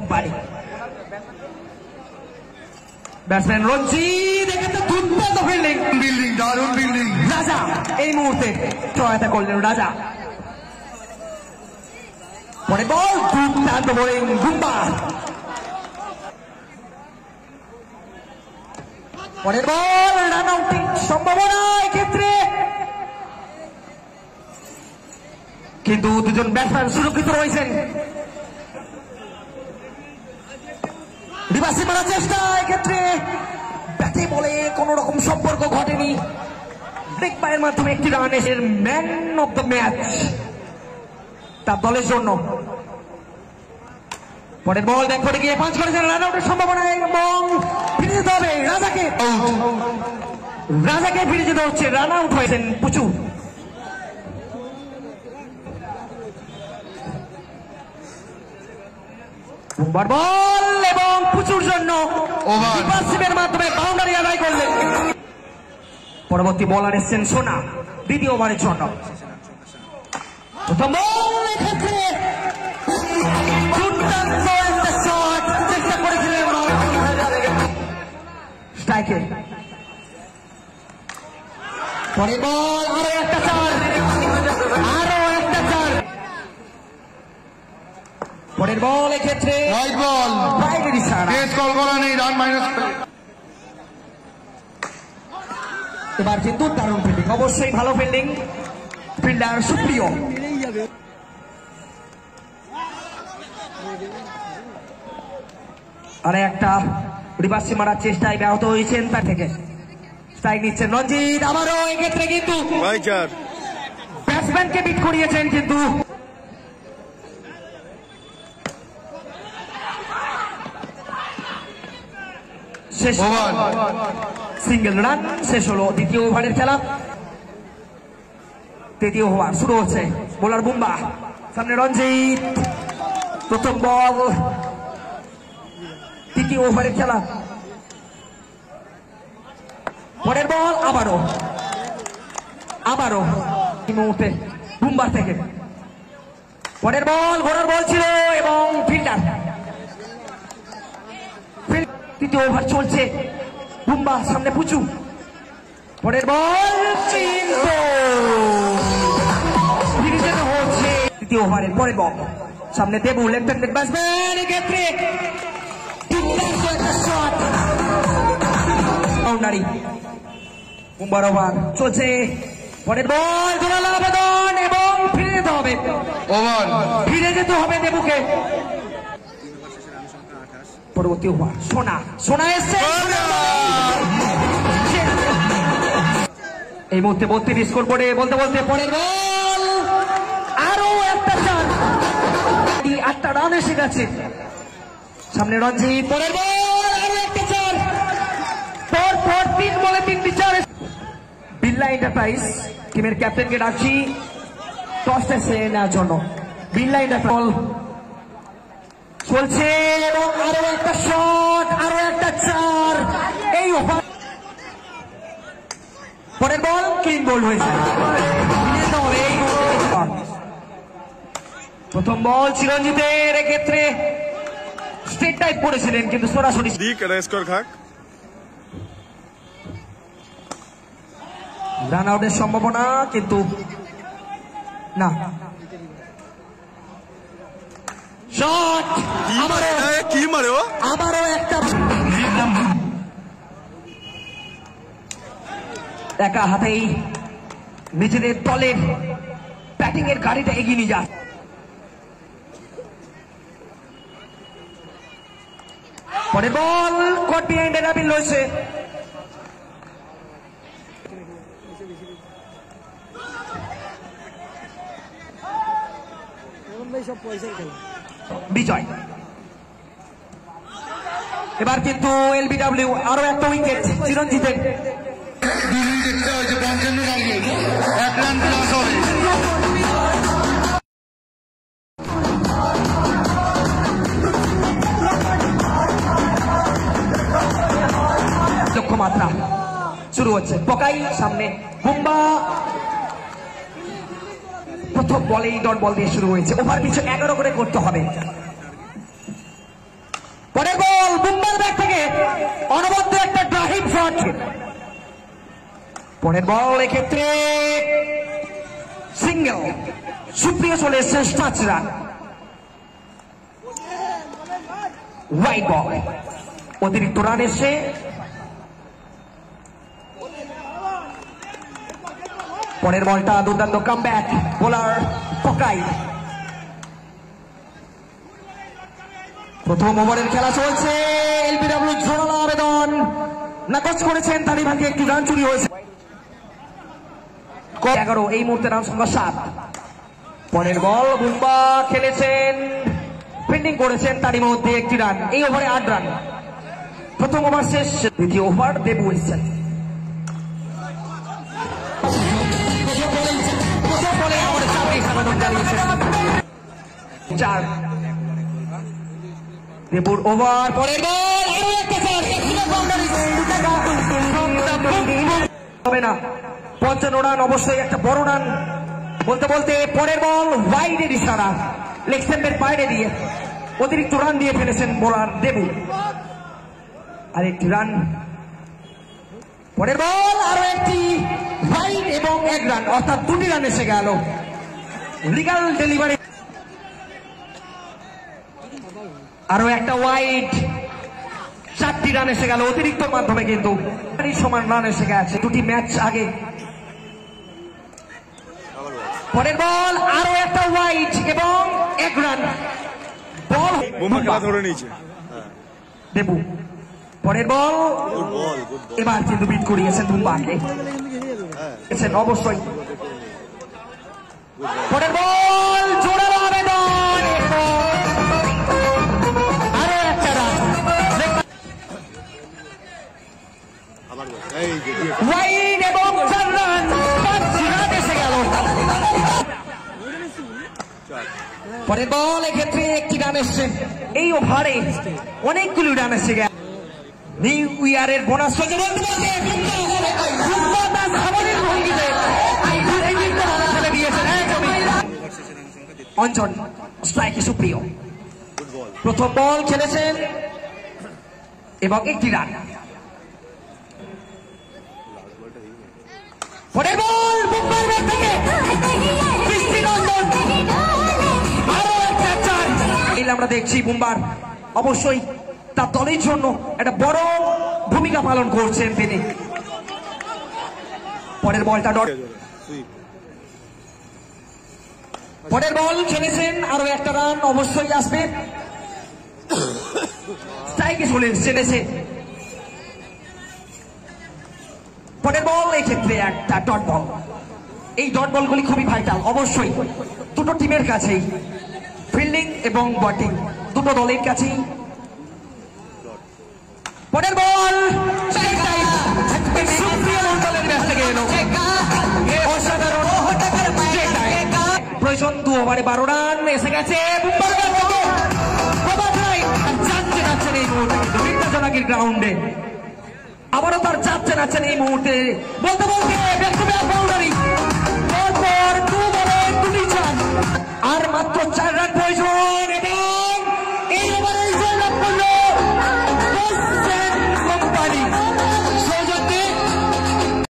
Company batsman রঞ্জিত এক্ষেত্রে দুর্দান্ত fielding দারুণ ফিল্ডিং রাজা এই মুহূর্তে সহায়তা করলেন রাজা পরে বল দুর্দান্ত বোলিং গুম্বা পরের বল রান আউটিং সম্ভাবনা এক্ষেত্রে কিন্তু দুজন ব্যাটসম্যান সুরক্ষিত রয়েছেন রিভার্সে মারার চেষ্টা এক্ষেত্রে ব্যাটে বলে কোন রকম সম্পর্ক ঘটেনি ব্রেক পায়ের মাধ্যমে একটি রান এসে ম্যান অফ দ্য ম্যাচ তার দলের জন্য পরের বল ব্যাক করে গিয়ে পাঁচ করেছেন রান আউটের সম্ভাবনা এবং ফিরে যেতে হবে রাজাকে ফিরে যেতে হচ্ছে রান আউট হয়েছেন পুচু বল এবং পুচুর জন্য রিভার্সের মাধ্যমে বাউন্ডারি আদায় করলেন পরবর্তী বলার এসছেন সোনা দ্বিতীয় ওভারের জন্য প্রথম বল এক্ষেত্রে দুর্দান্ত একটা শট চেষ্টা করেছিলেন স্ট্রাইকে পরের বল আরো একটা চার পরের বল এক্ষেত্রে হোয়াইট বল বাইরের ইশারা টেস্ট কল করা নেই রান মাইনাস এবার কিন্তু দারুণ ফিল্ডিং অবশ্যই ভালো ফিল্ডিং ফিল্ডার সুপ্রিয় আর একটা রিভার্সে মারার চেষ্টায় ব্যাহত হয়েছেন তার থেকে স্ট্রাইক নিচ্ছেন রঞ্জিত আবারও এক্ষেত্রে কিন্তু ব্যাটসম্যানকে বিট করিয়েছেন কিন্তু সিঙ্গেল রান শেষ হলো দ্বিতীয় ওভারের খেলা তৃতীয় ওভার শুরু হচ্ছে বোলার বুম্বা সামনে রঞ্জিত প্রথম বল তৃতীয় ওভারের খেলা পরের বল আবারও এই মুহূর্তে বুম্বার থেকে পরের বল ঘোড়ার বল ছিল এবং ফিল্ডার তৃতীয় ওভার চলছে বুম্বা সামনে পুচু পরের বল হচ্ছে তৃতীয় ওভারের পরের বল সামনে দেবু লেফট হ্যান্ডেড ব্যাটসম্যান এক্ষেত্রে বাউন্ডারি বুম্বার ওভার চলছে পরের বল জোরালো আবেদন এবং ফিরে যেতে হবে দেবুকে পরবর্তী ওভার সোনা এসছে এই মুহূর্তে 32 স্কোর বোর্ডে বলতে পরের বল আরো একটা চার 8টা রান এসে গেছে সামনে রঞ্জিত পরের বল আরো একটা চার পর 3 বলে 3টি চার বিল্লা এন্টারপ্রাইজ টিমের ক্যাপ্টেনকে ডাকছি টসটা সেরে নেওয়ার জন্য বিল্লা এন্টারপ্রাইজ চলছে এবং আরো একটা শট আরো একটা চার এই ওভার পরের বল ক্লিন বোল্ড হয়েছে প্রথম বল চিরঞ্জিতের এক্ষেত্রে স্ট্রেট টাইপ করেছিলেন কিন্তু সরাসরি রান আউটের সম্ভাবনা কিন্তু না শট আবারও একটা একা হাতেই নিজেদের দলের ব্যাটিং এর গাড়িটা এগিয়ে নিয়ে যায় পরে বল কট বিহাইন্ড এ রাবিল রয়েছে বিজয় এবার কিন্তু এলবিডব্লিউ আরো একটা উইকেট চিরঞ্জিতের লক্ষ্যমাত্রা শুরু হচ্ছে পকাই সামনে বুম্বা প্রথম বলেই ডট বল দিয়ে শুরু হয়েছে ওভার পিছু 11 করে করতে হবে পরের বল বুম্বার ব্যাগ থেকে অনবদ্য একটা ড্রাইভ শট। পরের বল এক্ষেত্রে সিঙ্গেল, সুপ্রিয় চলে শেষ টাচ রান। ওয়াইড বল, অতিরিক্ত রান এসে পরের বলটা দুর্দান্ত কামব্যাক, বোলার পকাই। প্রথম ওভারের খেলা চলছে, এলবিডব্লিউ জোরালো আবেদন নাকচ করেছেন, তারই ভাগে একটি রান চুরি হয়েছে। 11 এই মুহূর্তে রান সংখ্যা 7। পরের বল বুম্বা খেলেছেন, ফিল্ডিং করেছেন, তারই মধ্যে একটি রান। এই ওভারে 8 রান। প্রথম ওভার শেষ, দ্বিতীয় ওভার দেবু এসেছেন। দেবুর ওভার, পরের বল হবে না। 55 রান অবশ্যই একটা বড় রান। বলতে বলতে পরের বল ওয়াইডের ইশারা, লেগ স্ট্যাম্পের বাইরে দিয়ে অতিরিক্ত রান দিয়ে ফেলেছেন বোলার দেবু। আরেকটি রান। পরের বল আরো একটি ওয়াইড এবং 1 রান, অর্থাৎ 2টি রান এসে গেল। লিগাল ডেলিভারি, আরো একটা ওয়াইড, 4টি রান এসে গেল অতিরিক্তর মাধ্যমে, কিন্তু সমান রান এসে গেছে 2টি ম্যাচ আগে। পরের বল আরো একটা ওয়াইড এবং 1 রান। বল ধরে নিয়েছে দেবু। পরের বল এবার কিন্তু বিট করিয়েছেন বুম্বাকে, অবশ্যই। পরের বল জোরালো আবেদন, আরো একটা রান, ওয়াইড এবং 4 রান, 5 রান এসে গেল। পরের বল এক্ষেত্রে একটি রান এসছে। এই ওভারে অনেকগুলি রান এসে গেল। নিউ ইয়ারের বোনাস অঞ্চল স্ট্রাইকে সুপ্রিয়। প্রথম বল খেলেছেন এবং একটি রান। পরের বল বুম্বার ব্যাট থেকে দৃষ্টিনন্দন, আরো একটা চার। আমরা দেখছি বুম্বার অবশ্যই তার দলের জন্য একটা বড় ভূমিকা পালন করছেন তিনি। পরের বলটা পরের বল খেলেছেন, আরো একটা রান অবশ্যই আসবে। স্ট্রাইকে চলেছে। পরের বল এই ক্ষেত্রে একটা ডট বল। এই ডট বলগুলি খুবই ভাইটাল, অবশ্যই দুটো টিমের কাছেই, ফিল্ডিং এবং ব্যাটিং দুটো দলের কাছেই। পরের বল প্রয়োজন 2 ওভারে 12 রান এসে গেছে। এই মুহূর্তে গ্রাউন্ডে আবারও তার চাপ চেনাচ্ছেন এই মুহূর্তে। বলতে বলতে